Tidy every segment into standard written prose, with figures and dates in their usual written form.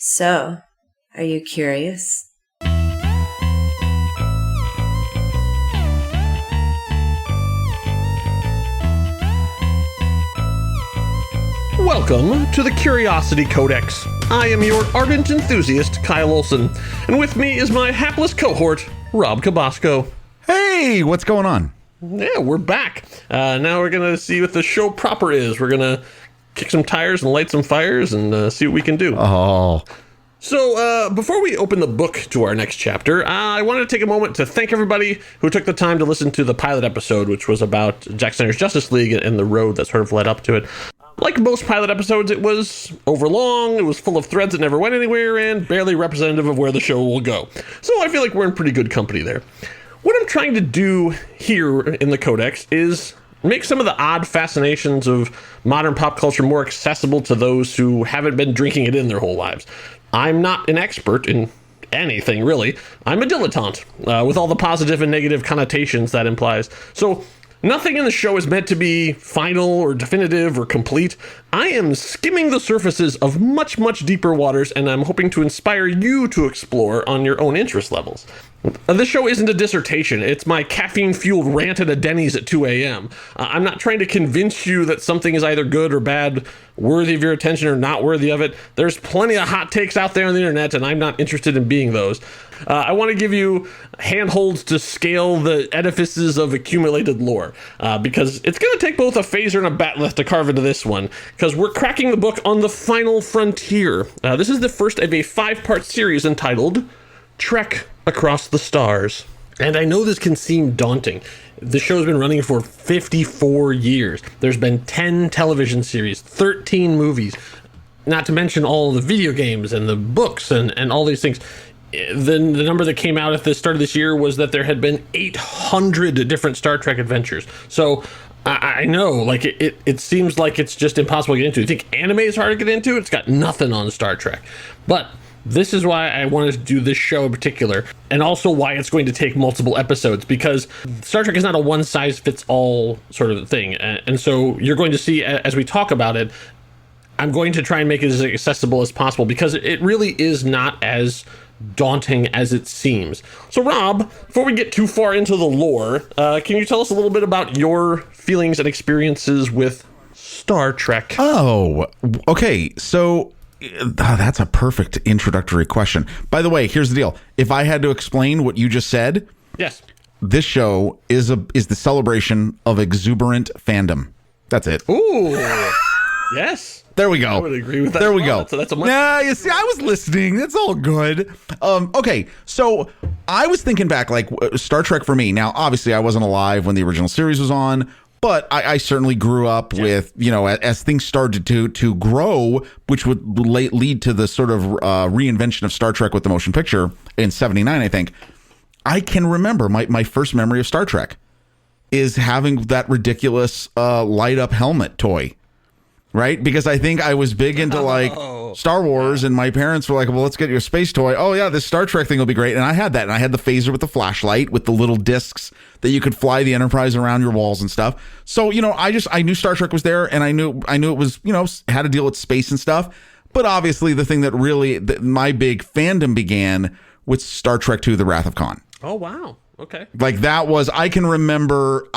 So, are you curious? Welcome to the Curiosity Codex. I am your ardent enthusiast, Kyle Olson, and with me is my hapless cohort, Rob Cabasco. Hey, what's going on? Yeah, we're back. Now we're going to see what the show proper is. We're going to kick some tires and light some fires and see what we can do. Oh. So, before we open the book to our next chapter, I wanted to take a moment to thank everybody who took the time to listen to the pilot episode, which was about Zack Snyder's Justice League and the road that sort of led up to it. Like most pilot episodes, it was overlong, it was full of threads that never went anywhere, and barely representative of where the show will go. So I feel like we're in pretty good company there. What I'm trying to do here in the Codex is make some of the odd fascinations of modern pop culture more accessible to those who haven't been drinking it in their whole lives. I'm not an expert in anything, really. I'm a dilettante, with all the positive and negative connotations that implies. So nothing in the show is meant to be final or definitive or complete. I am skimming the surfaces of much, much deeper waters, and I'm hoping to inspire you to explore on your own interest levels. This show isn't a dissertation. It's my caffeine-fueled rant at a Denny's at 2 a.m. I'm not trying to convince you that something is either good or bad, worthy of your attention or not worthy of it. There's plenty of hot takes out there on the internet, and I'm not interested in being those. I want to give you handholds to scale the edifices of accumulated lore, because it's going to take both a phaser and a bat'leth to carve into this one, because we're cracking the book on the final frontier. This is the first of a 5-part series entitled Trek Across the Stars. And I know this can seem daunting. The show's been running for 54 years. There's been 10 television series, 13 movies, not to mention all the video games and the books and all these things. The number that came out at the start of this year was that there had been 800 different Star Trek adventures. So I know, like, it seems like it's just impossible to get into. You think anime is hard to get into? It's got nothing on Star Trek. But this is why I wanted to do this show in particular, and also why it's going to take multiple episodes, because Star Trek is not a one-size-fits-all sort of thing. And so you're going to see, as we talk about it, I'm going to try and make it as accessible as possible, because it really is not as daunting as it seems. So Rob, before we get too far into the lore, can you tell us a little bit about your feelings and experiences with Star Trek? Oh, okay. So that's a perfect introductory question. By the way, here's the deal. If I had to explain what you just said, yes, this show is the celebration of exuberant fandom. That's it. Ooh, yes. There we go. I would agree with that. There we go. That's a much. Yeah, you see, I was listening. That's all good. Okay, so I was thinking back, like, Star Trek for me. Now, obviously, I wasn't alive when the original series was on, but I certainly grew up with, as things started to grow, which would lead to the sort of reinvention of Star Trek with the motion picture in '79, I think. I can remember my first memory of Star Trek is having that ridiculous light up helmet toy. Right? Because I think I was big into Star Wars, and my parents were like, well, let's get you a space toy. Oh, yeah, this Star Trek thing will be great. And I had that. And I had the phaser with the flashlight with the little discs that you could fly the Enterprise around your walls and stuff. So, I knew Star Trek was there, and I knew it was, had to deal with space and stuff. But obviously, the thing that really, my big fandom began with Star Trek II, The Wrath of Khan. Oh, wow. Okay. Like, that was, I can remember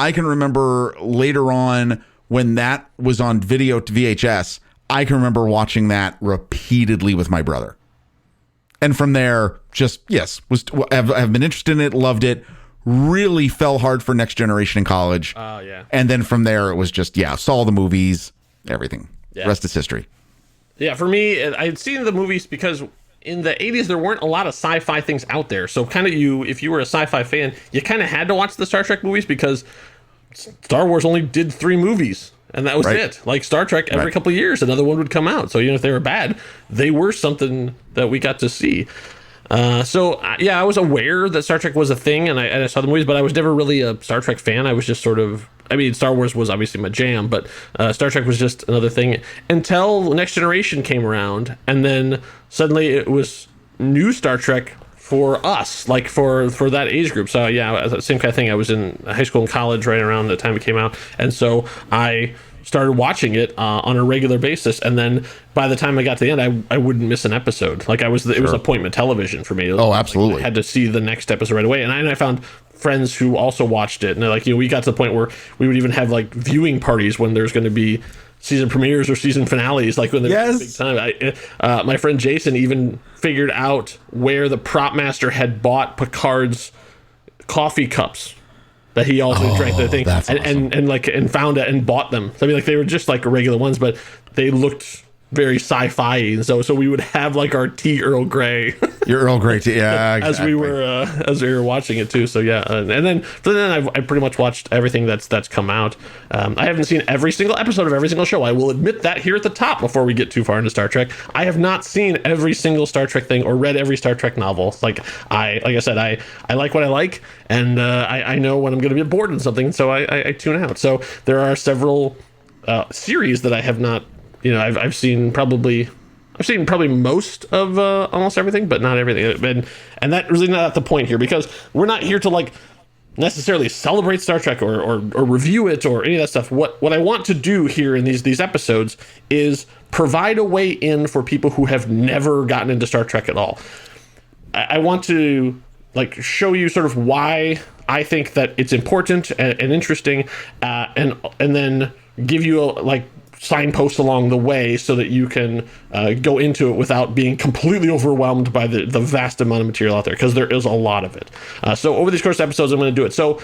later on, when that was on video to VHS, I can remember watching that repeatedly with my brother. And from there, have been interested in it, loved it, really fell hard for Next Generation in college. Oh, yeah. And then from there, it was just, saw the movies, everything. Yeah. Rest is history. Yeah, for me, I had seen the movies because in the 80s, there weren't a lot of sci-fi things out there. So kind of if you were a sci-fi fan, you kind of had to watch the Star Trek movies because Star Wars only did 3 movies, and that was it. Like Star Trek, every couple of years, another one would come out. So even if they were bad, they were something that we got to see. I was aware that Star Trek was a thing, and I saw the movies, but I was never really a Star Trek fan. I was just sort of, Star Wars was obviously my jam, but Star Trek was just another thing until Next Generation came around, and then suddenly it was new Star Trek for us, like for that age group. So same kind of thing. I was in high school and college right around the time it came out, and so I started watching it on a regular basis, and then by the time I got to the end, I wouldn't miss an episode. Like it was appointment television for me. Oh, absolutely. Like I had to see the next episode right away, and I found friends who also watched it, and they're like, we got to the point where we would even have like viewing parties when there's going to be season premieres or season finales, like when there's big time. My friend Jason even figured out where the prop master had bought Picard's coffee cups that he also drank the thing, and found it and bought them. So, I mean, like they were just like regular ones, but they looked very sci-fi, and so we would have like our tea Earl Grey. Your Earl Grey tea, yeah, exactly. as we were watching it too. So yeah, and then I pretty much watched everything that's come out. I haven't seen every single episode of every single show. I will admit that here at the top before we get too far into Star Trek. I have not seen every single Star Trek thing or read every Star Trek novel. Like I said, I like what I like, and I know when I'm going to be bored in something, so I tune out. So there are several series that I have not. I've seen probably most of almost everything, but not everything. And that really not the point here, because we're not here to like necessarily celebrate Star Trek or review it or any of that stuff. What I want to do here in these episodes is provide a way in for people who have never gotten into Star Trek at all. I want to like show you sort of why I think that it's important and interesting, and then give you signposts along the way so that you can go into it without being completely overwhelmed by the vast amount of material out there, because there is a lot of it. So over these course of episodes, I'm going to do it. So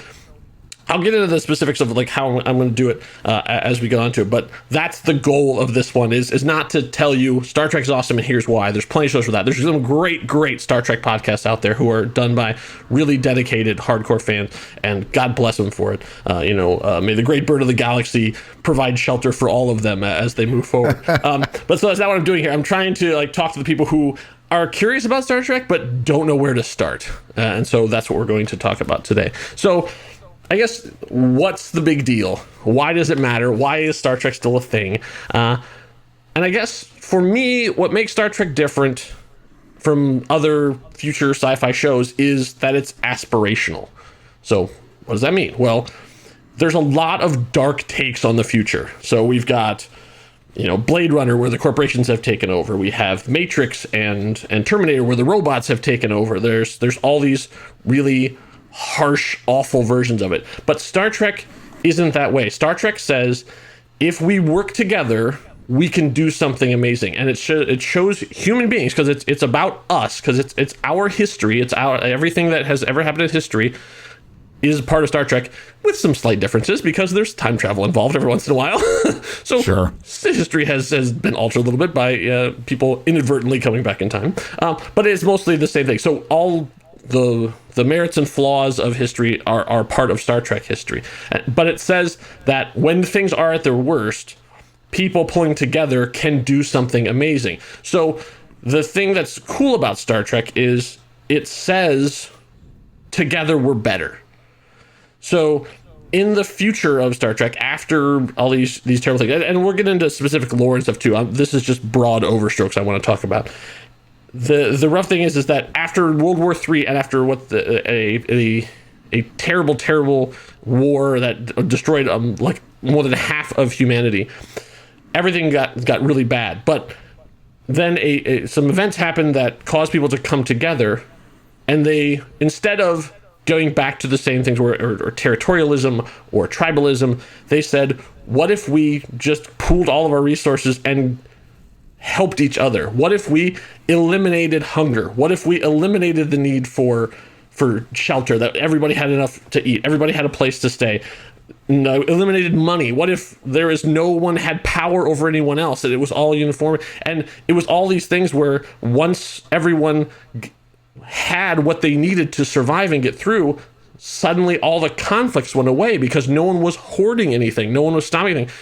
I'll get into the specifics of like how I'm going to do it as we get on to it, but that's the goal of this one is not to tell you Star Trek is awesome and here's why. There's plenty of shows for that. There's some great Star Trek podcasts out there who are done by really dedicated hardcore fans, and God bless them for it. May the great bird of the galaxy provide shelter for all of them as they move forward. But so that's not what I'm doing here. I'm trying to like talk to the people who are curious about Star Trek but don't know where to start, and so that's what we're going to talk about today. So I guess, what's the big deal? Why does it matter? Why is Star Trek still a thing? And I guess, for me, what makes Star Trek different from other future sci-fi shows is that it's aspirational. So, what does that mean? Well, there's a lot of dark takes on the future. So we've got, Blade Runner, where the corporations have taken over. We have Matrix and Terminator, where the robots have taken over. There's all these really harsh, awful versions of it. But Star Trek isn't that way. Star Trek says, if we work together, we can do something amazing. And it shows human beings, because it's about us, because it's our history, it's everything that has ever happened in history is part of Star Trek, with some slight differences, because there's time travel involved every once in a while. So sure. History has been altered a little bit by people inadvertently coming back in time. But it's mostly the same thing. So all the merits and flaws of history are part of Star Trek history. But it says that when things are at their worst, people pulling together can do something amazing. So the thing that's cool about Star Trek is it says together we're better. So in the future of Star Trek, after all these terrible things, and we'll get into specific lore and stuff too. This is just broad overstrokes I want to talk about. The rough thing is that after World War III and after a terrible war that destroyed like more than half of humanity, everything got really bad. But then some events happened that caused people to come together, and they, instead of going back to the same things or territorialism or tribalism, they said, what if we just pooled all of our resources and helped each other? What if we eliminated hunger? What if we eliminated the need for shelter, that everybody had enough to eat, everybody had a place to stay? Eliminated money. What if no one had power over anyone else, and it was all uniform? And it was all these things where once everyone had what they needed to survive and get through, suddenly all the conflicts went away because no one was hoarding anything, no one was stopping anything.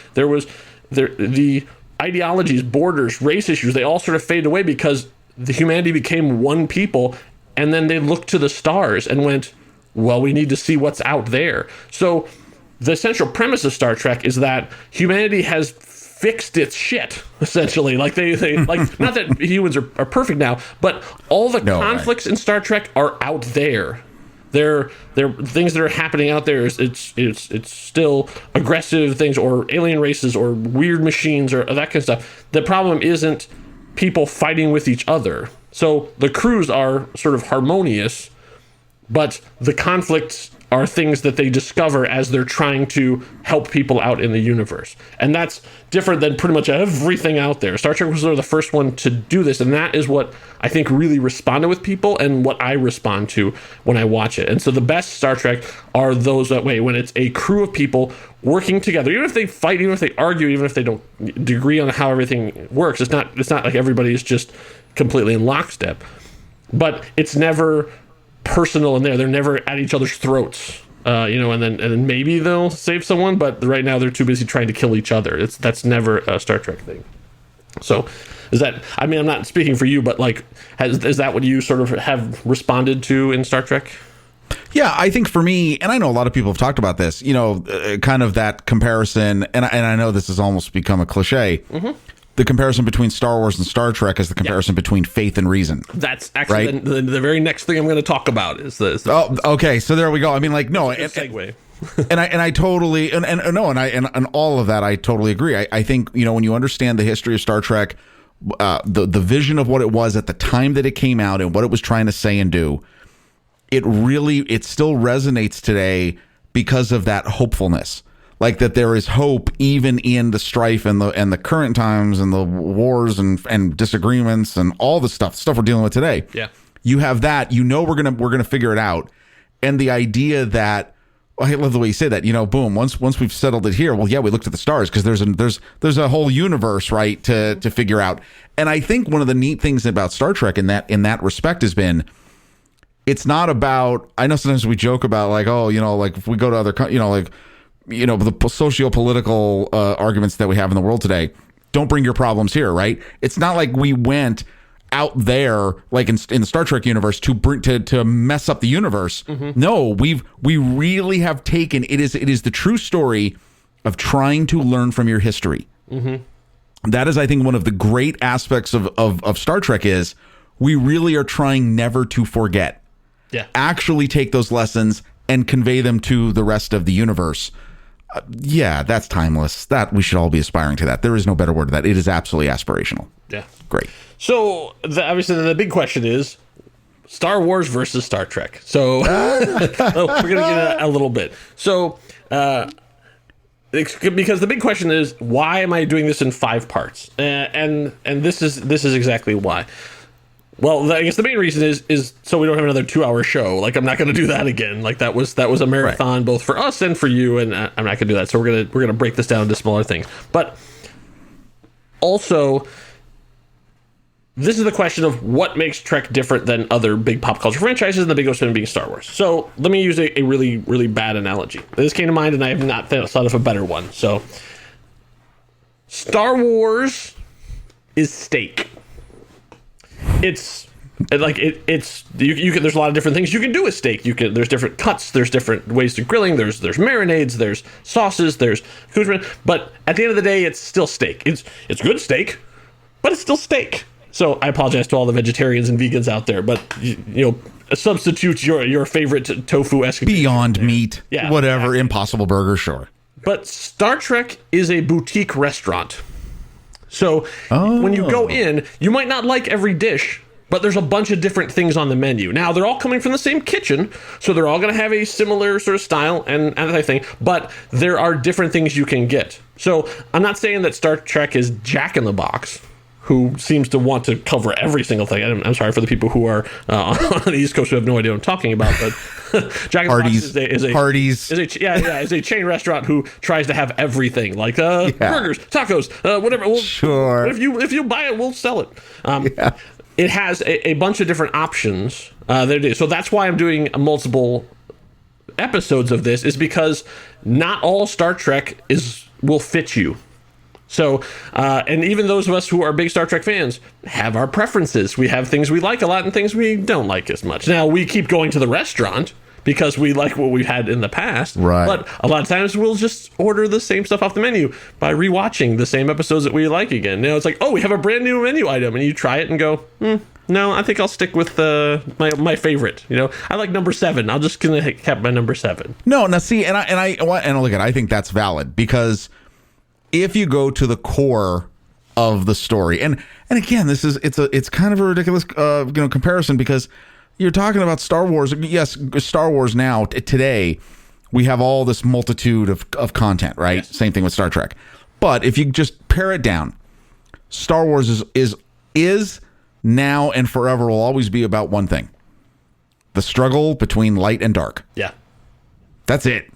The ideologies, borders, race issues, they all sort of faded away because the humanity became one people, and then they looked to the stars and went, well, we need to see what's out there. So the central premise of Star Trek is that humanity has fixed its shit, essentially. Like they like, not that humans are perfect now, but all the conflicts in Star Trek are out there. They're things that are happening out there. It's still aggressive things or alien races or weird machines or that kind of stuff. The problem isn't people fighting with each other. So the crews are sort of harmonious, but the conflicts are things that they discover as they're trying to help people out in the universe. And that's different than pretty much everything out there. Star Trek was sort of the first one to do this, and that is what I think really responded with people and what I respond to when I watch it. And so the best Star Trek are those that way, when it's a crew of people working together, even if they fight, even if they argue, even if they don't agree on how everything works. It's not like everybody is just completely in lockstep. But it's never personal in there. They're never at each other's throats, and then maybe they'll save someone, but right now they're too busy trying to kill each other. That's never a Star Trek thing. So is that, I mean, I'm not speaking for you, but like, is that what you sort of have responded to in Star Trek? Yeah, I think for me, and I know a lot of people have talked about this, kind of that comparison, and I know this has almost become a cliche. Mm-hmm. The comparison between Star Wars and Star Trek is the comparison between faith and reason. That's actually right? the very next thing I'm going to talk about is this. Oh, okay. So there we go. I mean, like, no, segue. and I totally and all of that I totally agree. I think when you understand the history of Star Trek, the vision of what it was at the time that it came out and what it was trying to say and do, it still resonates today because of that hopefulness. Like that there is hope even in the strife and the current times and the wars and disagreements and all the stuff we're dealing with today. Yeah. You have that, we're gonna figure it out. And the idea that, I love the way you say that, boom, once we've settled it here, well, yeah, we looked at the stars because there's a whole universe, right, to figure out. And I think one of the neat things about Star Trek in that respect has been, it's not about, I know sometimes we joke about like, like if we go to other, the socio-political arguments that we have in the world today, don't bring your problems here, right? It's not like we went out there, like in the Star Trek universe, to mess up the universe. Mm-hmm. No, we really have taken, it is the true story of trying to learn from your history. Mm-hmm. That is, I think, one of the great aspects of Star Trek is we really are trying never to forget. Yeah. Actually take those lessons and convey them to the rest of the universe. Yeah, that's timeless. That we should all be aspiring to that. There is no better word to that. It is absolutely aspirational. Yeah. Great. So obviously the big question is Star Wars versus Star Trek. So we're going to get a little bit. So because the big question is, why am I doing this in 5 parts? And this is exactly why. Well, I guess the main reason is so we don't have another 2-hour show. Like, I'm not going to do that again. Like, that was a marathon, right, both for us and for you, and I'm not going to do that. So we're gonna break this down into smaller things. But also, this is the question of what makes Trek different than other big pop culture franchises, and the biggest one being Star Wars. So let me use a really, really bad analogy. This came to mind, and I have not thought of a better one. So Star Wars is steak. It's like it's you can, there's a lot of different things you can do with steak. There's different cuts, there's different ways to grilling, there's marinades, there's sauces, there's accoutrement, but at the end of the day, it's still steak. It's good steak, but it's still steak. So I apologize to all the vegetarians and vegans out there, but substitute your favorite tofu-esque Beyond Meat, yeah, whatever, exactly. Impossible Burger, sure. But Star Trek is a boutique restaurant. So when you go in, you might not like every dish, but there's a bunch of different things on the menu. Now, they're all coming from the same kitchen, so they're all going to have a similar sort of style and that thing, but there are different things you can get. So I'm not saying that Star Trek is Jack in the Box, who seems to want to cover every single thing. I'm sorry for the people who are on the East Coast who have no idea what I'm talking about, but Jack in the Box is a chain restaurant who tries to have everything, like burgers, tacos, whatever. Sure. If you buy it, we'll sell it. It has a bunch of different options. So that's why I'm doing multiple episodes of this, is because not all Star Trek will fit you. So, and even those of us who are big Star Trek fans have our preferences. We have things we like a lot and things we don't like as much. Now, we keep going to the restaurant because we like what we've had in the past. Right. But a lot of times we'll just order the same stuff off the menu by rewatching the same episodes that we like again. Now it's like, oh, we have a brand new menu item, and you try it and go, No, I think I'll stick with my favorite. I like number 7. I'm just gonna keep my number 7. No, now see, and look at, I think that's valid, because if you go to the core of the story, and again, it's kind of a ridiculous comparison, because you're talking about Star Wars. Yes, Star Wars now today we have all this multitude of content, right? Yes. Same thing with Star Trek. But if you just pare it down, Star Wars is now and forever will always be about one thing: the struggle between light and dark. Yeah. That's it.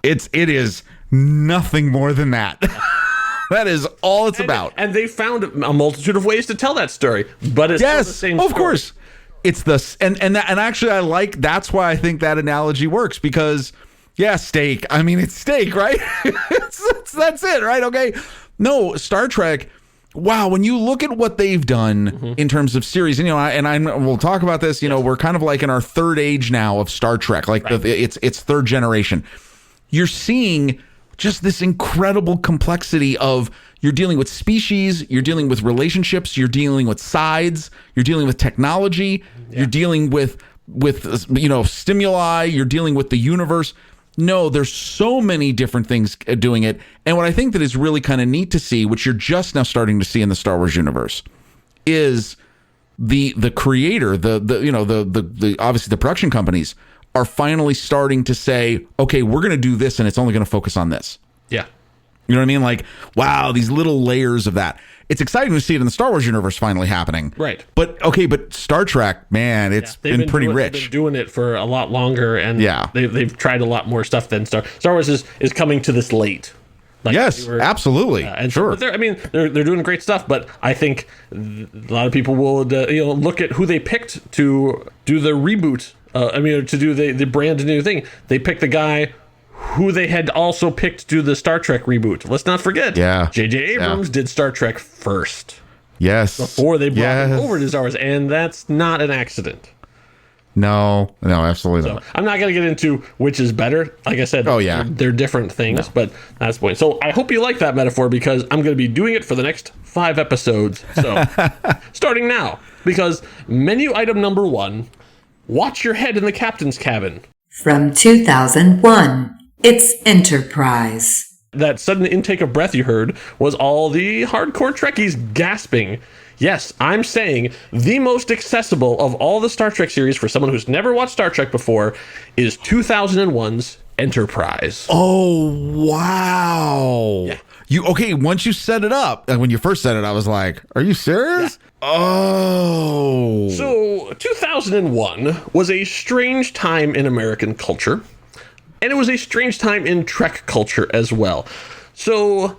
It is nothing more than that. That is all it's about. And they found a multitude of ways to tell that story, but it's still the same story. Of course. It's and actually that's why I think that analogy works, because steak. I mean, it's steak, right? That's it, right? Okay. No, Star Trek. Wow, when you look at what they've done in terms of series, and we'll talk about this. We're kind of like in our third age now of Star Trek, like right. It's third generation. You're seeing just this incredible complexity of, you're dealing with species, you're dealing with relationships, you're dealing with sides, you're dealing with technology, you're dealing with stimuli, you're dealing with the universe. No, there's so many different things doing it. And what I think that is really kind of neat to see, which you're just now starting to see in the Star Wars universe, is the creator, the obviously the production companies are finally starting to say, okay, we're going to do this, and it's only going to focus on this. Yeah. You know what I mean? Like, wow, these little layers of that. It's exciting to see it in the Star Wars universe finally happening. Right. But Star Trek, man, it's been pretty rich. They've been doing it for a lot longer, and they've tried a lot more stuff than Star Wars is coming to this late. Like, yes, absolutely. And sure. They're doing great stuff, but I think a lot of people will look at who they picked to do the reboot. To do the brand new thing. They picked the guy who they had also picked to do the Star Trek reboot. Let's not forget. Yeah. J.J. Abrams did Star Trek first. Yes. Before they brought him over to Star Wars, and that's not an accident. No, absolutely not. I'm not going to get into which is better. Like I said, they're different things, but that's the point. So I hope you like that metaphor, because I'm going to be doing it for the next 5 episodes. So starting now, because menu item number 1, watch your head in the captain's cabin. From 2001, it's Enterprise. That sudden intake of breath you heard was all the hardcore Trekkies gasping. Yes, I'm saying the most accessible of all the Star Trek series for someone who's never watched Star Trek before is 2001's Enterprise. Oh, wow. Yeah. Once you set it up, when you first said it, I was like, are you serious? Yeah. Oh. So 2001 was a strange time in American culture, and it was a strange time in Trek culture as well. So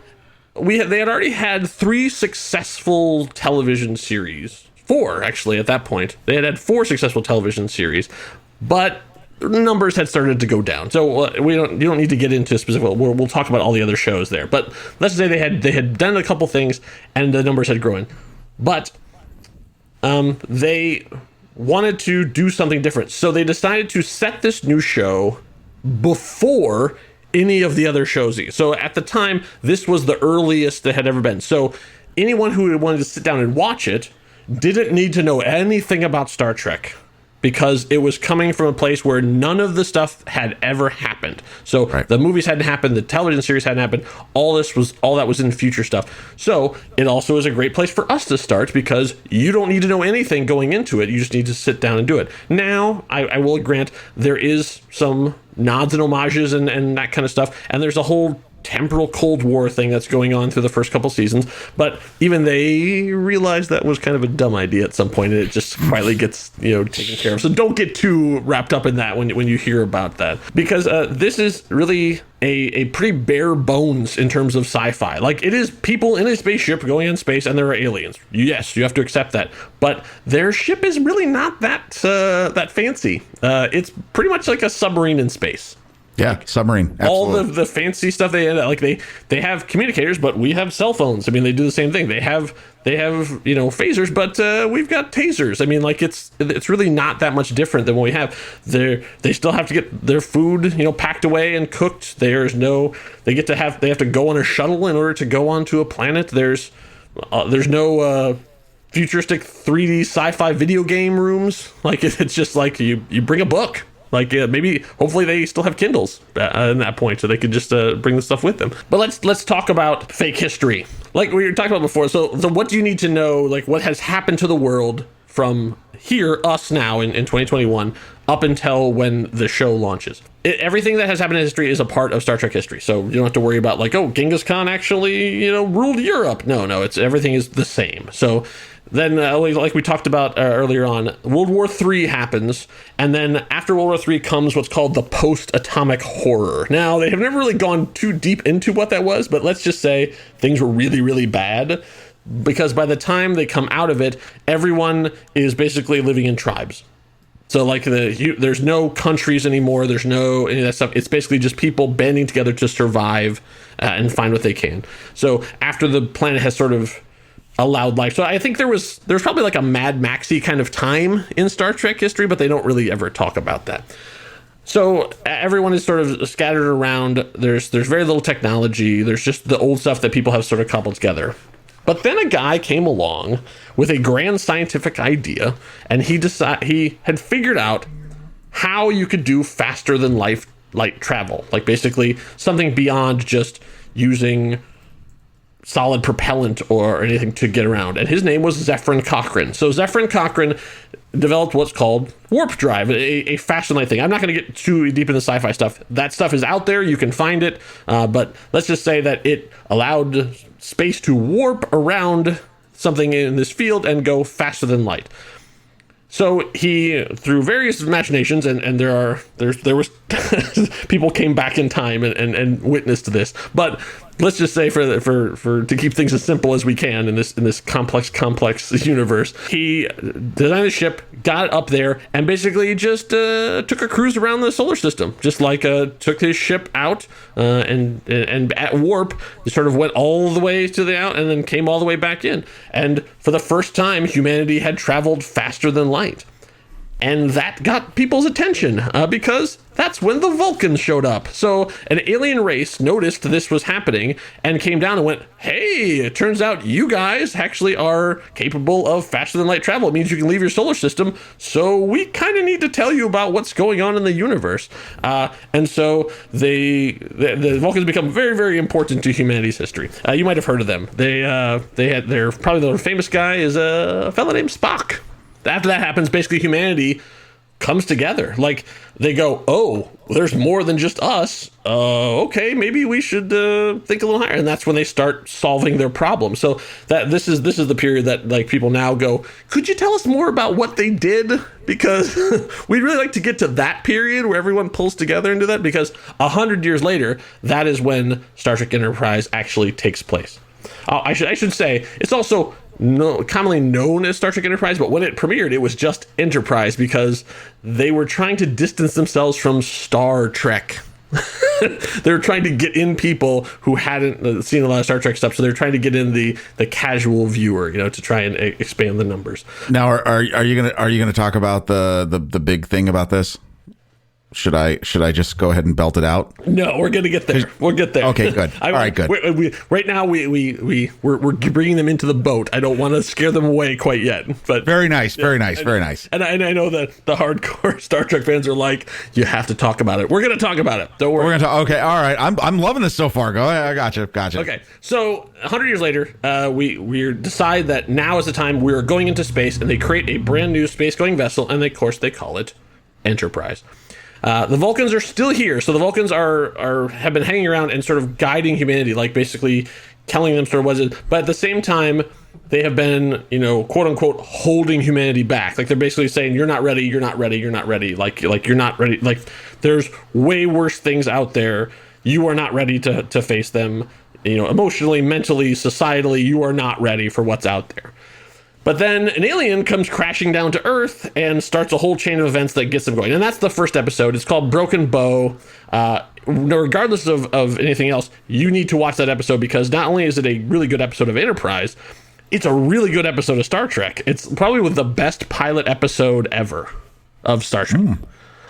they had already had 3 successful television series. 4, actually, at that point. They had 4 successful television series, but numbers had started to go down. So you don't need to get into specific. We'll talk about all the other shows there. But let's say they had done a couple things, and the numbers had grown. But they wanted to do something different. So they decided to set this new show before any of the other shows. So at the time, this was the earliest that had ever been. So anyone who wanted to sit down and watch it didn't need to know anything about Star Trek, because it was coming from a place where none of the stuff had ever happened. So the movies hadn't happened, the television series hadn't happened, all that was in future stuff. So it also is a great place for us to start, because you don't need to know anything going into it. You just need to sit down and do it. Now, I will grant there is some nods and homages and that kind of stuff, and there's a whole temporal Cold War thing that's going on through the first couple seasons, but even they realized that was kind of a dumb idea at some point, and it just quietly gets taken care of. So don't get too wrapped up in that when you hear about that, because this is really a pretty bare bones in terms of sci-fi. Like, it is people in a spaceship going in space, and there are aliens. Yes, you have to accept that, but their ship is really not that fancy. It's pretty much like a submarine in space. Yeah, submarine. Absolutely. All the fancy stuff they have communicators, but we have cell phones. I mean, they do the same thing. They have phasers, but we've got tasers. I mean, like, it's really not that much different than what we have. They still have to get their food packed away and cooked. They have to go on a shuttle in order to go onto a planet. There's no futuristic 3D sci-fi video game rooms. Like it's just like you bring a book. Like maybe, hopefully they still have Kindles at that point, so they could just bring the stuff with them. But let's talk about fake history, like we were talking about before. So what do you need to know? Like what has happened to the world from here, us now in 2021, up until when the show launches? Everything that has happened in history is a part of Star Trek history. So you don't have to worry about like, oh, Genghis Khan actually, ruled Europe. No, everything is the same. So then, like we talked about earlier on, World War III happens, and then after World War III comes what's called the post-atomic horror. Now, they have never really gone too deep into what that was, but let's just say things were really, really bad, because by the time they come out of it, everyone is basically living in tribes. So, like, there's no countries anymore, there's no any of that stuff. It's basically just people banding together to survive and find what they can. So, after the planet has sort of allowed life. So I think there's probably like a Mad Maxy kind of time in Star Trek history, but they don't really ever talk about that. So everyone is sort of scattered around. There's very little technology. There's just the old stuff that people have sort of cobbled together. But then a guy came along with a grand scientific idea, and he had figured out how you could do faster than light travel, like basically something beyond just using solid propellant or anything to get around. And his name was Zefram Cochrane. So Zefram Cochrane developed what's called warp drive, a faster than light thing. I'm not going to get too deep into sci-fi stuff. That stuff is out there. You can find it. But let's just say that it allowed space to warp around something in this field and go faster than light. So he, through various machinations, and there was people came back in time and witnessed this, but let's just say for to keep things as simple as we can in this complex universe, he designed a ship, got it up there, and basically just took a cruise around the solar system, just like took his ship out and at warp, sort of went all the way to the out and then came all the way back in. And for the first time, humanity had traveled faster than light. And that got people's attention because that's when the Vulcans showed up. So an alien race noticed this was happening and came down and went, hey, it turns out you guys actually are capable of faster than light travel. It means you can leave your solar system. So we kind of need to tell you about what's going on in the universe. And so the Vulcans become very, very important to humanity's history. You might have heard of them. They're probably the most famous guy is a fellow named Spock. After that happens, basically humanity comes together. Like they go, oh, there's more than just us. Okay, maybe we should think a little higher. And that's when they start solving their problems. So that this is the period that like people now go, could you tell us more about what they did? Because we'd really like to get to that period where everyone pulls together and do that. Because 100 years later, that is when Star Trek Enterprise actually takes place. I should say it's also commonly known as Star Trek Enterprise, but when it premiered, it was just Enterprise because they were trying to distance themselves from Star Trek. They were trying to get in people who hadn't seen a lot of Star Trek stuff, so they're trying to get in the casual viewer, to try and expand the numbers. Now, are you gonna talk about the big thing about this? Should I just go ahead and belt it out? No, we're gonna get there. We'll get there. Okay, good. All right, good. Right now, we're bringing them into the boat. I don't want to scare them away quite yet. But very nice. And I know that the hardcore Star Trek fans are like, you have to talk about it. We're gonna talk about it. Don't worry. We're gonna talk. Okay, all right. I'm loving this so far. Go ahead. I gotcha. Okay, so 100 years later, we decide that now is the time we're going into space, and they create a brand new space-going vessel, and of course they call it Enterprise. The Vulcans are still here, so the Vulcans have been hanging around and sort of guiding humanity, like basically telling them sort of what it is. But at the same time, they have been, quote unquote, holding humanity back. Like they're basically saying, "You're not ready. You're not ready. You're not ready. Like you're not ready. Like there's way worse things out there. You are not ready to face them. Emotionally, mentally, societally, you are not ready for what's out there." But then an alien comes crashing down to Earth and starts a whole chain of events that gets them going. And that's the first episode. It's called Broken Bow. Regardless of anything else, you need to watch that episode because not only is it a really good episode of Enterprise, it's a really good episode of Star Trek. It's probably the best pilot episode ever of Star Trek.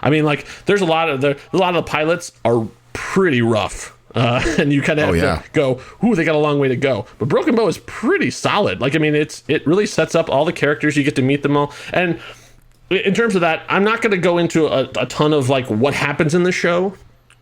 I mean, like, there's a lot of the pilots are pretty rough. and you kind of have to go, ooh, they got a long way to go. But Broken Bow is pretty solid. Like, I mean, it really sets up all the characters. You get to meet them all. And in terms of that, I'm not going to go into a ton of like what happens in the show.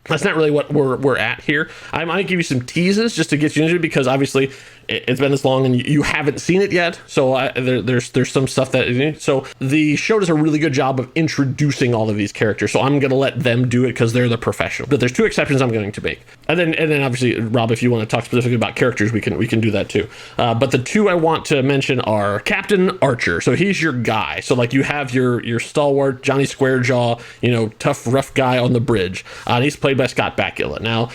That's not really what we're at here. I might give you some teases just to get you into it, because obviously it's been this long and you haven't seen it yet. So there's some stuff that, so the show does a really good job of introducing all of these characters. So I'm going to let them do it because they're the professional. But there's two exceptions I'm going to make. And then obviously, Rob, if you want to talk specifically about characters, we can do that too. But the two I want to mention are Captain Archer. So he's your guy. So like you have your stalwart Johnny Squarejaw, tough, rough guy on the bridge. And he's played by Scott Bakula. Now,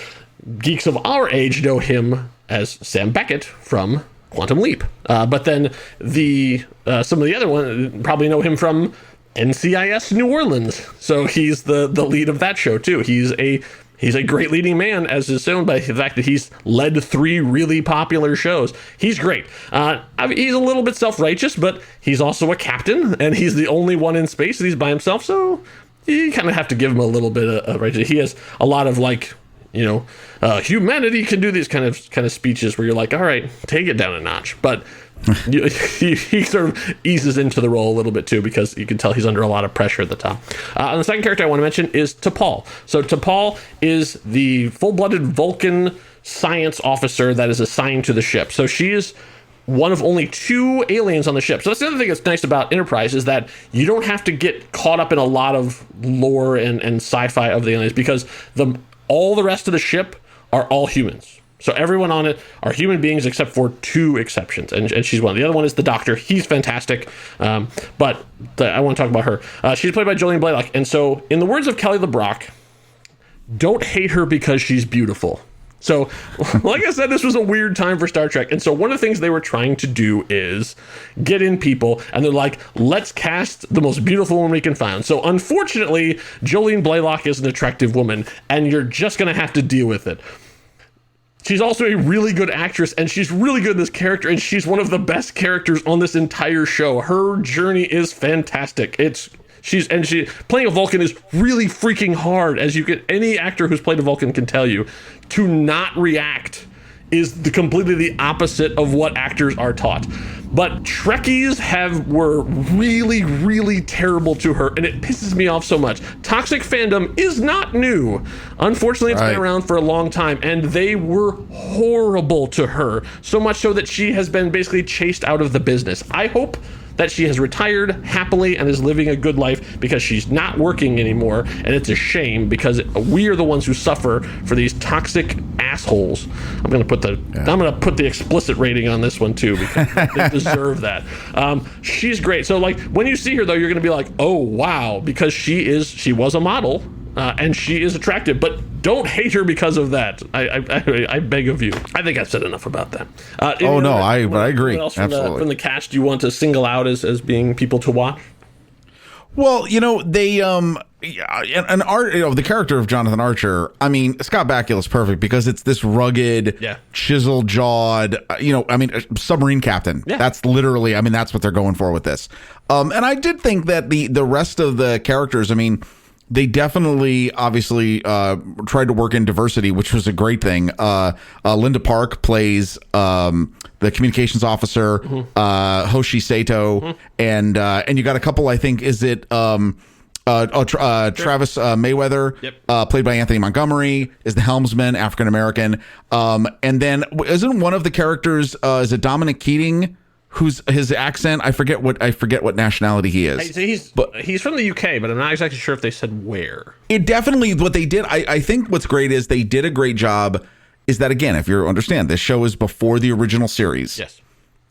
geeks of our age know him as Sam Beckett from Quantum Leap. But then some of the other ones probably know him from NCIS New Orleans. So he's the lead of that show too. He's a great leading man, as is shown by the fact that he's led 3 really popular shows. He's great. He's a little bit self-righteous, but he's also a captain, and he's the only one in space, and he's by himself, so you kind of have to give him a little bit of righteous. He has a lot of like, humanity can do these kind of speeches where you're like, all right, take it down a notch. But he sort of eases into the role a little bit too, because you can tell he's under a lot of pressure at the top. And the second character I want to mention is T'Pol. So T'Pol is the full-blooded Vulcan science officer that is assigned to the ship. So she is one of only 2 aliens on the ship. So that's the other thing that's nice about Enterprise, is that you don't have to get caught up in a lot of lore and sci-fi of the aliens, because all the rest of the ship are all humans. So everyone on it are human beings except for 2 exceptions, and she's one. The other one is the Doctor. He's fantastic, but I want to talk about her. She's played by Jolene Blalock, and so in the words of Kelly LeBrock, don't hate her because she's beautiful. So, like I said, this was a weird time for Star Trek. And so one of the things they were trying to do is get in people, and they're like, let's cast the most beautiful woman we can find. So unfortunately, Jolene Blalock is an attractive woman, and you're just going to have to deal with it. She's also a really good actress, and she's really good in this character, and she's one of the best characters on this entire show. Her journey is fantastic. She playing a Vulcan is really freaking hard, as any actor who's played a Vulcan can tell you. To not react is completely the opposite of what actors are taught. But Trekkies were really, really terrible to her, and it pisses me off so much. Toxic fandom is not new. Unfortunately, it's been around for a long time, and they were horrible to her. So much so that she has been basically chased out of the business. I hope that she has retired happily and is living a good life, because she's not working anymore, and it's a shame, because we are the ones who suffer for these toxic assholes. I'm gonna put the explicit rating on this one too, because they deserve that. She's great. So like when you see her though, you're gonna be like, oh wow, because she was a model. And she is attractive, but don't hate her because of that. I beg of you. I think I've said enough about that. I agree. What else Absolutely. From the cast do you want to single out as being people to watch? Well, they the character of Jonathan Archer. I mean, Scott Bakula is perfect, because it's this rugged, chisel jawed, submarine captain. Yeah. That's literally, that's what they're going for with this. And I did think that the rest of the characters, they definitely, obviously, tried to work in diversity, which was a great thing. Linda Park plays the communications officer, Hoshi Sato, and you got a couple. I think is it Travis Mayweather, played by Anthony Montgomery, is the helmsman, African American, and then isn't one of the characters is it Dominic Keating? Who's his accent? I forget what nationality he is. He's from the UK, but I'm not exactly sure if they said where. It definitely, what they did. I think what's great is they did a great job. Is that, again, if you understand, this show is before the original series. Yes.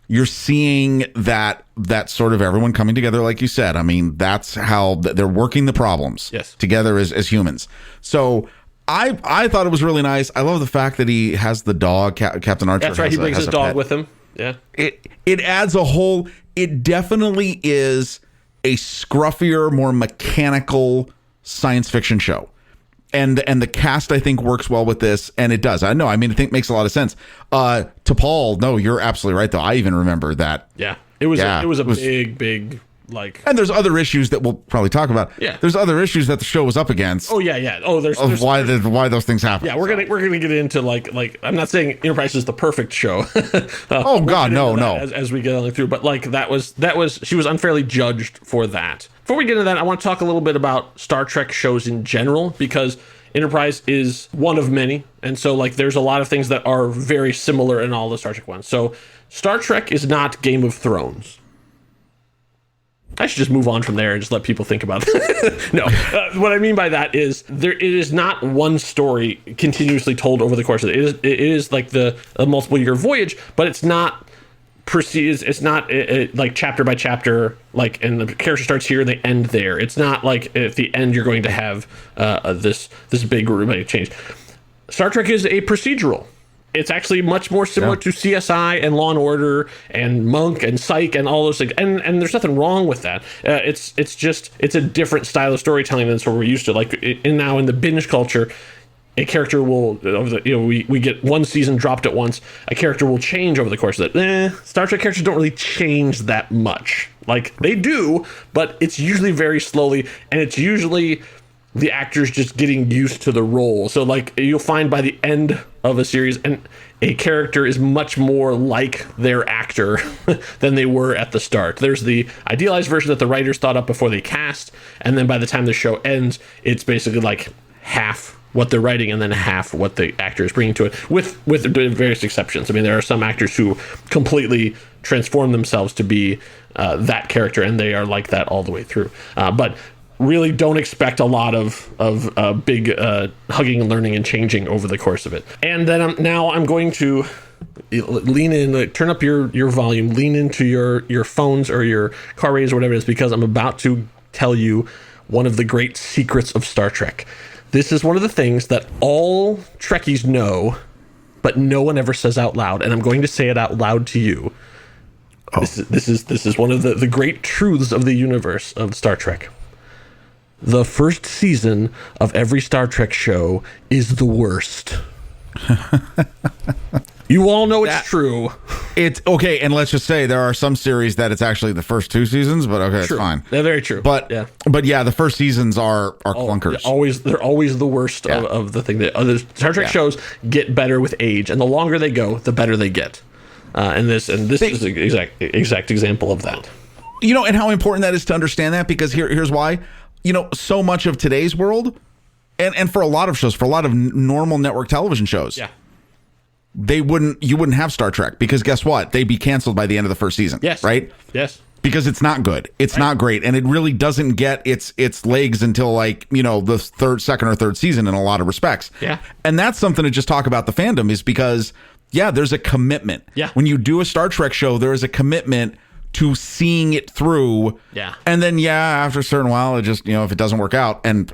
You're seeing that sort of everyone coming together, like you said. That's how they're working the problems together as humans. So I thought it was really nice. I love the fact that he has the dog, Captain Archer. That's right. He brings his dog with him. Yeah. It adds it definitely is a scruffier, more mechanical science fiction show. And the cast, I think, works well with this, and it does. I know. I think it makes a lot of sense. T'Pol, no, you're absolutely right, though. I even remember that. Yeah. It was a big Like, and there's other issues that we'll probably talk about. Yeah. There's other issues that the show was up against. oh yeah. Oh, there's Why those things happen. yeah, we're gonna get into like I'm not saying Enterprise is the perfect show. Oh God, no. As we get on through, but like that was she was unfairly judged for that. Before we get into that, I want to talk a little bit about Star Trek shows in general, because Enterprise is one of many, and so like there's a lot of things that are very similar in all the Star Trek ones. So Star Trek is not Game of Thrones. I should just move on from there and just let people think about it. No, what I mean by that is it is not one story continuously told over the course of it. It is like a multiple year voyage, but it's not it's not like chapter by chapter, like, and the character starts here and they end there. It's not like at the end you're going to have this big change. Star Trek is a procedural. It's actually much more similar to CSI and Law and Order and Monk and Psych and all those things. And there's nothing wrong with that. It's a different style of storytelling than what we're used to. Like now in the binge culture, a character will, we get one season dropped at once. A character will change over the course of it. Star Trek characters don't really change that much. Like they do, but it's usually very slowly, and it's usually the actors just getting used to the role. So like you'll find by the end of a series, and a character is much more like their actor than they were at the start. There's the idealized version that the writers thought up before they cast, and then by the time the show ends, it's basically like half what they're writing and then half what the actor is bringing to it, with various exceptions. I mean, there are some actors who completely transform themselves to be that character, and they are like that all the way through. But really don't expect a lot of big hugging and learning and changing over the course of it. And then I'm going to lean in, turn up your volume, lean into your phones or your car radios or whatever it is, because I'm about to tell you one of the great secrets of Star Trek. This is one of the things that all Trekkies know, but no one ever says out loud, and I'm going to say it out loud to you. Oh. This is one of the great truths of the universe of Star Trek. The first season of every Star Trek show is the worst. You all know it's true. It's okay, and let's just say there are some series that it's actually the first two seasons, but okay, true. It's fine. They're very true. But yeah, the first seasons are clunkers. They're always the worst of the thing. That other Star Trek shows get better with age, and the longer they go, the better they get. And this is an exact example of that. You know, and how important that is to understand that, because here's why. You know, so much of today's world, and for a lot of shows, for a lot of normal network television shows, you wouldn't have Star Trek, because guess what? They'd be canceled by the end of the first season. Yes. Right? Yes. Because it's not good. It's not great. And it really doesn't get its legs until the second or third season in a lot of respects. Yeah. And that's something to just talk about the fandom, is because, there's a commitment. Yeah. When you do a Star Trek show, there is a commitment to seeing it through. Yeah. And then, after a certain while, it just, if it doesn't work out, and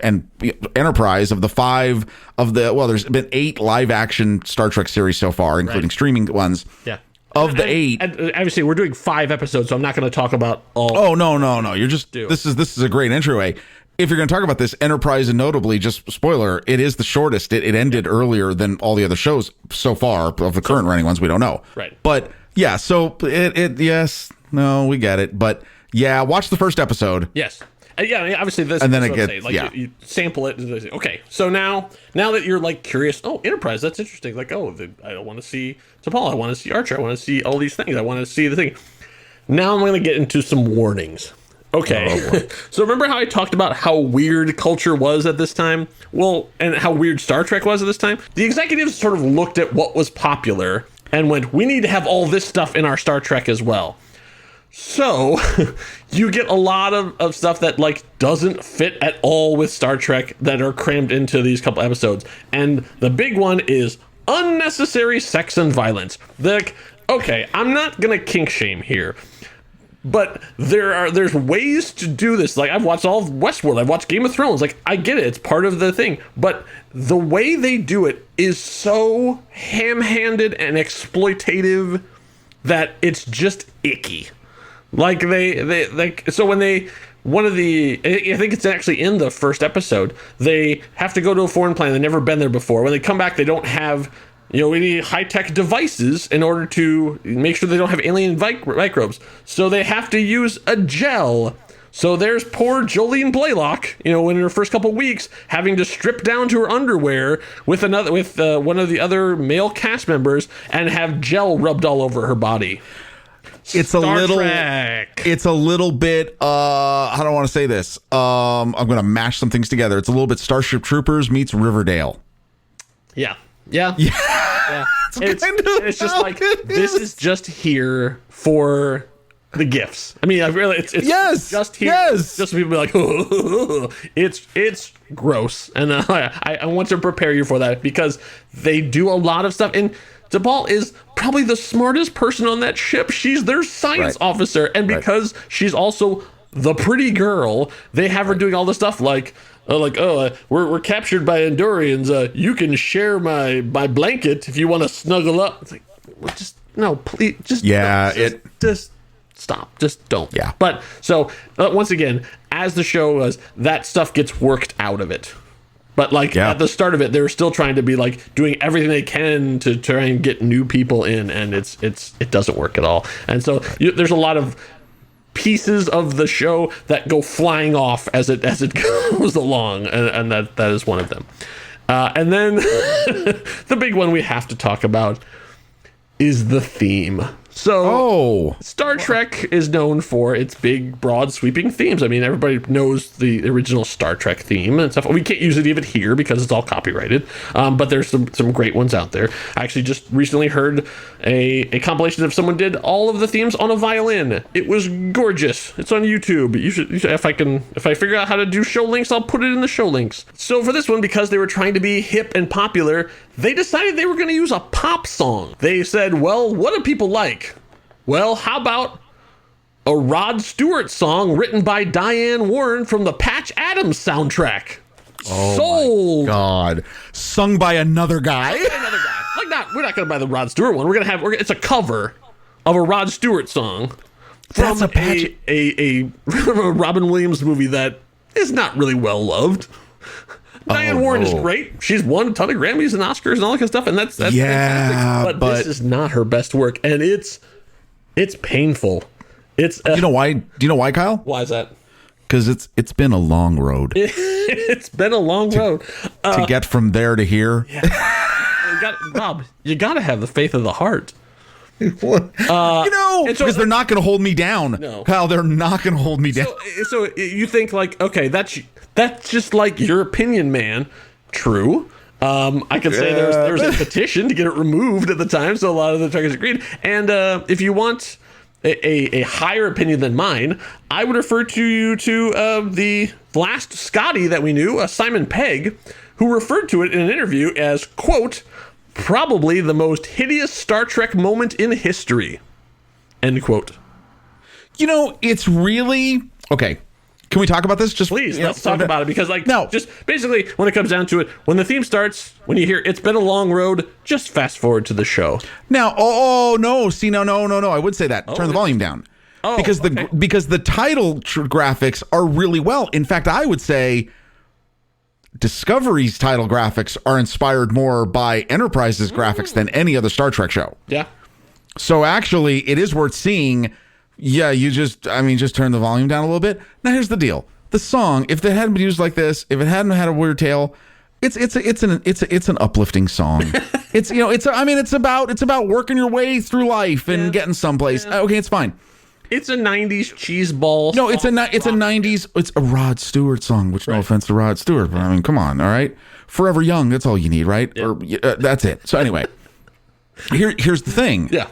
Enterprise, of the there's been 8 live action Star Trek series so far, including streaming ones. Yeah. Of the 8. And obviously we're doing 5 episodes, so I'm not going to talk about all. Oh, no. You're just, this is a great entryway. If you're going to talk about this, Enterprise, and notably, just spoiler, it is the shortest. It ended earlier than all the other shows so far of the current running ones. We don't know. Right. But so yes. No, we get it, but watch the first episode. Yes, obviously this, and then it gets you sample it. Okay, so now that you're like curious, Enterprise, that's interesting. Like, I want to see T'Pol, I want to see Archer, I want to see all these things, I want to see the thing. Now I'm going to get into some warnings. Okay, so remember how I talked about how weird culture was at this time? Well, and how weird Star Trek was at this time? The executives sort of looked at what was popular and went, we need to have all this stuff in our Star Trek as well. So you get a lot of stuff that doesn't fit at all with Star Trek that are crammed into these couple episodes. And the big one is unnecessary sex and violence. I'm not going to kink shame here, but there's ways to do this. Like, I've watched all of Westworld, I've watched Game of Thrones. I get it, it's part of the thing, but the way they do it is so ham-handed and exploitative that it's just icky. Like so when one of the, I think it's actually in the first episode, they have to go to a foreign planet. They've never been there before. When they come back, they don't have, any high-tech devices in order to make sure they don't have alien microbes. So they have to use a gel So there's poor Jolene Blaylock, in her first couple weeks, having to strip down to her underwear with one of the other male cast members and have gel rubbed all over her body. It's a little bit, how do I want to say this? I'm going to mash some things together. It's a little bit Starship Troopers meets Riverdale. Yeah. It's just like, this is just here for the gifts. I mean, it's just here. Yes. Just so people be like, it's gross. And I want to prepare you for that because they do a lot of stuff. And T'Pol is probably the smartest person on that ship. She's their science officer. And because she's also the pretty girl, they have her doing all this stuff like, we're captured by Andorians. You can share my blanket if you want to snuggle up. It's like, well, just no, please, just just stop, just don't. Yeah. But so once again, as the show goes, that stuff gets worked out of it. But at the start of it, they're still trying to be doing everything they can to try and get new people in, and it doesn't work at all. And so there's a lot of pieces of the show that go flying off as it goes along, and that is one of them. And then the big one we have to talk about is the theme. So Star Trek is known for its big, broad, sweeping themes. I mean, everybody knows the original Star Trek theme and stuff. We can't use it even here because it's all copyrighted. But there's some great ones out there. I actually just recently heard a compilation of someone did all of the themes on a violin. It was gorgeous. It's on YouTube. You should if I figure out how to do show links, I'll put it in the show links. So for this one, because they were trying to be hip and popular, they decided they were going to use a pop song. They said, well, what do people like? Well, how about a Rod Stewart song written by Diane Warren from the Patch Adams soundtrack? Sold. My God. Sung by another guy. We're not going to buy the Rod Stewart one. It's a cover of a Rod Stewart song from a Robin Williams movie that is not really well loved. Diane Warren is great. She's won a ton of Grammys and Oscars and all that kind of stuff, and that's fantastic. But this is not her best work, and it's painful. It's Do you know why? Do you know why, Kyle? Why is that? Because it's been a long road. It's been a long road to get from there to here. Yeah. Rob, you got to have the faith of the heart. Because they're not going to hold me down. No. Kyle, they're not going to hold me down. So you think okay, that's just like your opinion, man. True. I can say there's a petition to get it removed at the time, so a lot of the Trekkers agreed. And if you want a higher opinion than mine, I would refer you to the last Scotty that we knew, Simon Pegg, who referred to it in an interview as, quote, probably the most hideous Star Trek moment in history, end quote. It's really... Okay. Can we talk about this? Just please, let's talk about it, because just basically when it comes down to it, when the theme starts, when you hear "It's been a long road," just fast forward to the show. Now, no, see, no, I would say that. Turn the volume down. Because the title graphics are really well. In fact, I would say Discovery's title graphics are inspired more by Enterprise's graphics than any other Star Trek show. Yeah. So actually, it is worth seeing. Yeah, just turn the volume down a little bit. Now here's the deal: the song, if it hadn't been used like this, if it hadn't had a weird tail, it's an uplifting song. It's about working your way through life and getting someplace. Yeah. Okay, it's fine. It's a 90s cheese ball. No, it's a 90s. It's a Rod Stewart song. Which, no offense to Rod Stewart, but I mean, come on, all right. Forever Young. That's all you need, right? Yeah. Or that's it. So anyway, here's the thing. Yeah.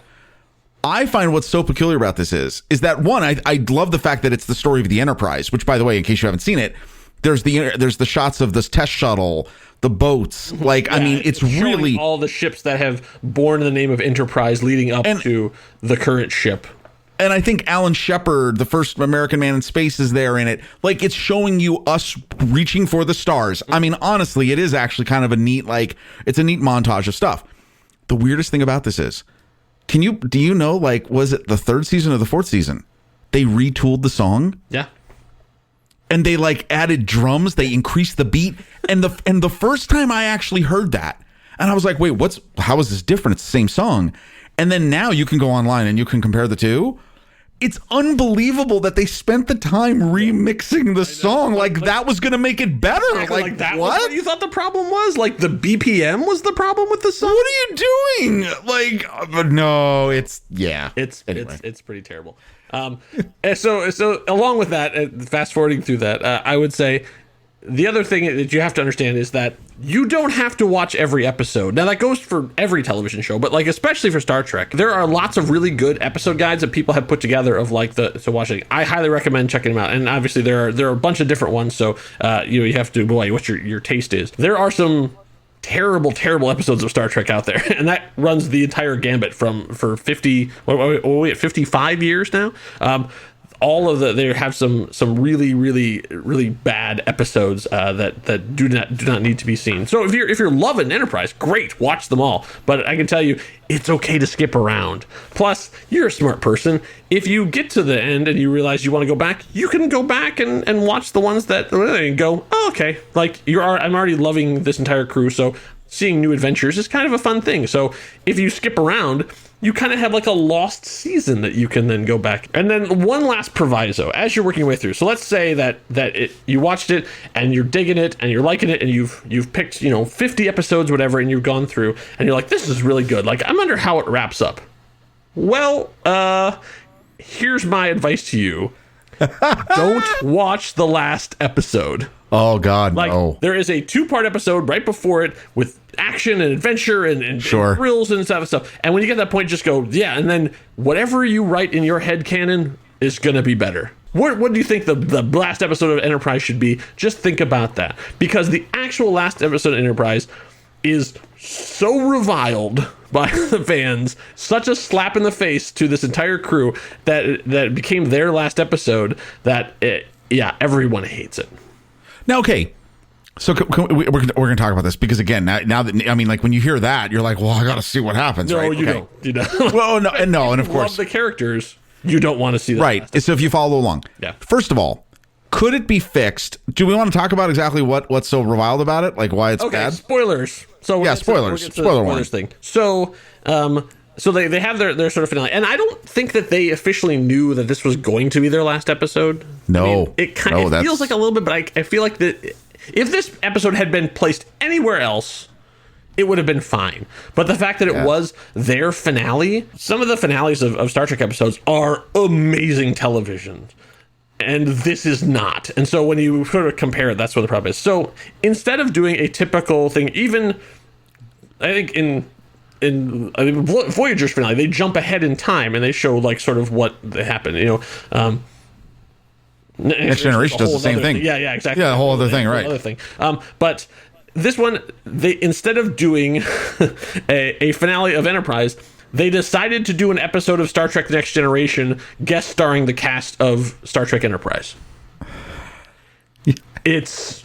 I find what's so peculiar about this is that one, I love the fact that it's the story of the Enterprise, which, by the way, in case you haven't seen it, there's the shots of this test shuttle, the boats. It's really all the ships that have borne the name of Enterprise leading up to the current ship. And I think Alan Shepard, the first American man in space, is there in it. It's showing you us reaching for the stars. I mean, honestly, it is actually kind of a neat, it's a neat montage of stuff. The weirdest thing about this is, do you know, was it the third season or the fourth season? They retooled the song. Yeah. And they added drums. They increased the beat. And the first time I actually heard that, and I was like, wait, how is this different? It's the same song. And then now you can go online and you can compare the two. it's unbelievable that they spent the time remixing the song. Like that was going to make it better. Exactly, like that what? was what you thought the problem was? Like the BPM was the problem with the song? What are you doing? Like, no, it's pretty terrible. And so along with that, fast forwarding through that, I would say the other thing that you have to understand is that you don't have to watch every episode. Now that goes for every television show, but like especially for Star Trek, there are lots of really good episode guides that people have put together of like to watching. I highly recommend checking them out. And obviously there are a bunch of different ones, so you have to what your taste is. There are some terrible episodes of Star Trek out there, and that runs the entire gambit for 55 years now. All of they have some really bad episodes that do not need to be seen. So if you're loving Enterprise, great, watch them all. But I can tell you, it's okay to skip around. Plus, you're a smart person. If you get to the end and you realize you want to go back, you can go back and watch the ones that and go, oh, okay, like I'm already loving this entire crew, so seeing new adventures is kind of a fun thing. So if you skip around, you kind of have like a lost season that you can then go back. And then one last proviso as you're working your way through. So let's say that you watched it and you're digging it and you're liking it and you've picked 50 episodes, whatever, and you've gone through and you're like, this is really good. Like, I wonder how it wraps up. Well, here's my advice to you. Don't watch the last episode. Oh God, like, no. There is a 2-part episode right before it with action and adventure and thrills and stuff. And when you get to that point, just go, yeah. And then whatever you write in your head canon is going to be better. What do you think the last episode of Enterprise should be? Just think about that. Because the actual last episode of Enterprise is so reviled by the fans, such a slap in the face to this entire crew that it became their last episode that, everyone hates it. Now, okay, so we're going to talk about this because, again, now that, I mean, like when you hear that, you're like, well, I got to see what happens, no, right? You don't. You don't. Well, no, and of course. Love the characters, you don't want to see that. Right, so if you follow along. Yeah. First of all, could it be fixed? Do we want to talk about exactly what's so reviled about it? Like why it's bad? Spoilers. So spoilers. Spoiler warning. Thing. So, so they have their sort of finale, and I don't think that they officially knew that this was going to be their last episode. No, I mean, it feels like a little bit, but I feel like that if this episode had been placed anywhere else, it would have been fine. But the fact that it was their finale, some of the finales of Star Trek episodes are amazing television. And this is not. And so when you sort of compare it, that's what the problem is. So instead of doing a typical thing, even I think in Voyager's finale, they jump ahead in time and they show like sort of what happened. Next Generation does the same thing. Yeah, exactly. Yeah, a whole other thing, right? Other thing. But this one, they instead of doing a finale of Enterprise, they decided to do an episode of Star Trek: The Next Generation, guest starring the cast of Star Trek Enterprise. It's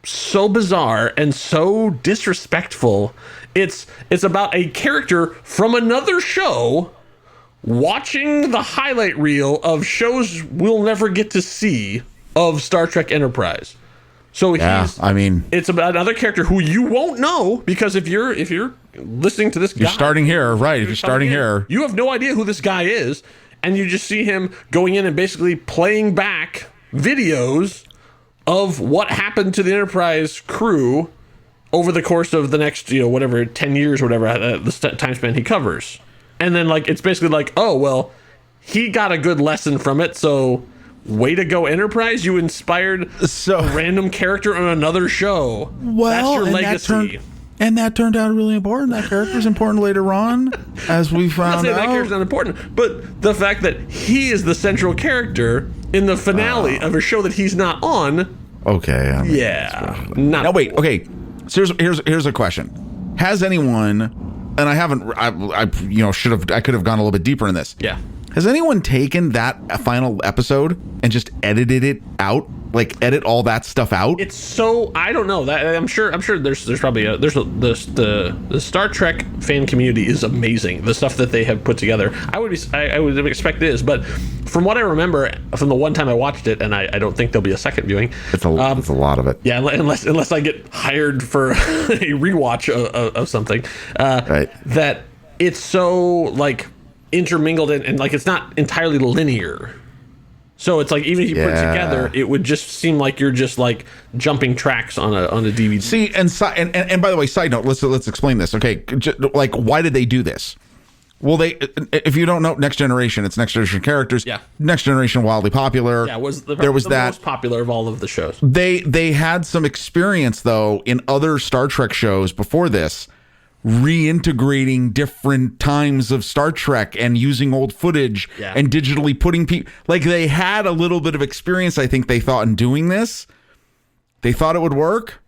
so bizarre and so disrespectful. It's about a character from another show watching the highlight reel of shows we'll never get to see of Star Trek Enterprise. So it's about another character who you won't know, because if you're listening to this guy, you're starting here, right? If you're starting here, you have no idea who this guy is, and you just see him going in and basically playing back videos of what happened to the Enterprise crew over the course of the next, 10 years or whatever the time span he covers. And then it's basically like, oh, well, he got a good lesson from it, so way to go, Enterprise. You inspired a random character on another show. Well, that's your legacy. That turned out really important. That character's important later on, as we found out. That character's not important, but the fact that he is the central character in the finale of a show that he's not on. Okay. Now wait. Okay. So here's a question. Has anyone, and I haven't, I could have gone a little bit deeper in this. Yeah. Has anyone taken that final episode and just edited it out? Like edit all that stuff out? It's so, I don't know. That I'm sure there's probably the Star Trek fan community is amazing. The stuff that they have put together, I would expect it is. But from what I remember from the one time I watched it, and I don't think there'll be a second viewing. It's a lot of it. Yeah, unless I get hired for a rewatch of something. Right. That it's so intermingled and like it's not entirely linear. So it's like even if you put it together, it would just seem like you're just like jumping tracks on a DVD. See, and by the way, side note, let's explain this. Okay, like why did they do this? Well, if you don't know Next Generation, it's Next Generation characters. Yeah. Next Generation, wildly popular. Yeah, there was the that most popular of all of the shows. They had some experience though in other Star Trek shows before this, reintegrating different times of Star Trek and using old footage and digitally putting people, like they had a little bit of experience. I think they thought in doing this, they thought it would work.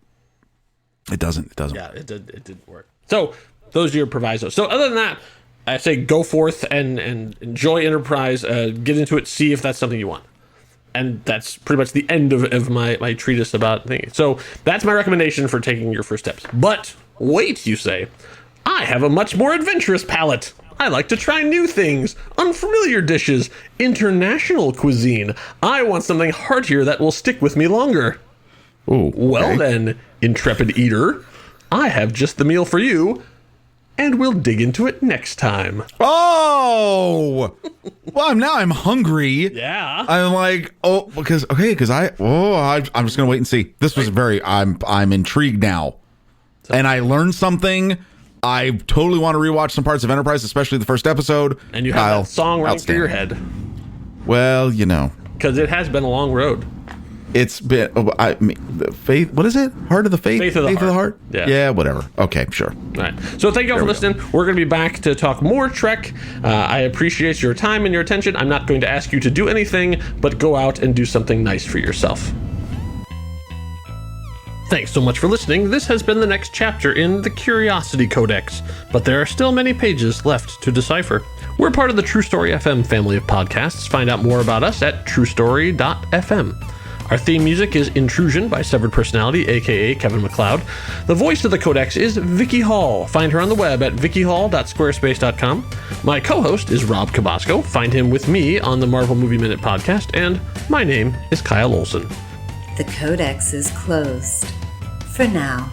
It doesn't. Yeah, it didn't work. So those are your provisos. So other than that, I say go forth and enjoy Enterprise, get into it, see if that's something you want. And that's pretty much the end of my treatise about things. So that's my recommendation for taking your first steps. But wait, you say, I have a much more adventurous palate. I like to try new things, unfamiliar dishes, international cuisine. I want something heartier that will stick with me longer. Ooh, okay. Well then, intrepid eater, I have just the meal for you. And we'll dig into it next time. Oh, well, now I'm hungry. Yeah, I'm like, because I'm just gonna wait and see. This was I'm intrigued now, and I learned something. I totally want to rewatch some parts of Enterprise, especially the first episode. And you have that song running through your head. Well, because it has been a long road. It's been the faith. What is it? Heart of the faith. Faith of the heart. Yeah. Whatever. Okay. Sure. All right. So thank you all for listening. We're going to be back to talk more Trek. I appreciate your time and your attention. I'm not going to ask you to do anything, but go out and do something nice for yourself. Thanks so much for listening. This has been the next chapter in the Curiosity Codex, but there are still many pages left to decipher. We're part of the True Story FM family of podcasts. Find out more about us at truestory.fm. Our theme music is Intrusion by Severed Personality, aka Kevin MacLeod. The voice of the Codex is Vicky Hall. Find her on the web at vickyhall.squarespace.com. My co-host is Rob Cabasco. Find him with me on the Marvel Movie Minute podcast. And my name is Kyle Olson. The Codex is closed. For now.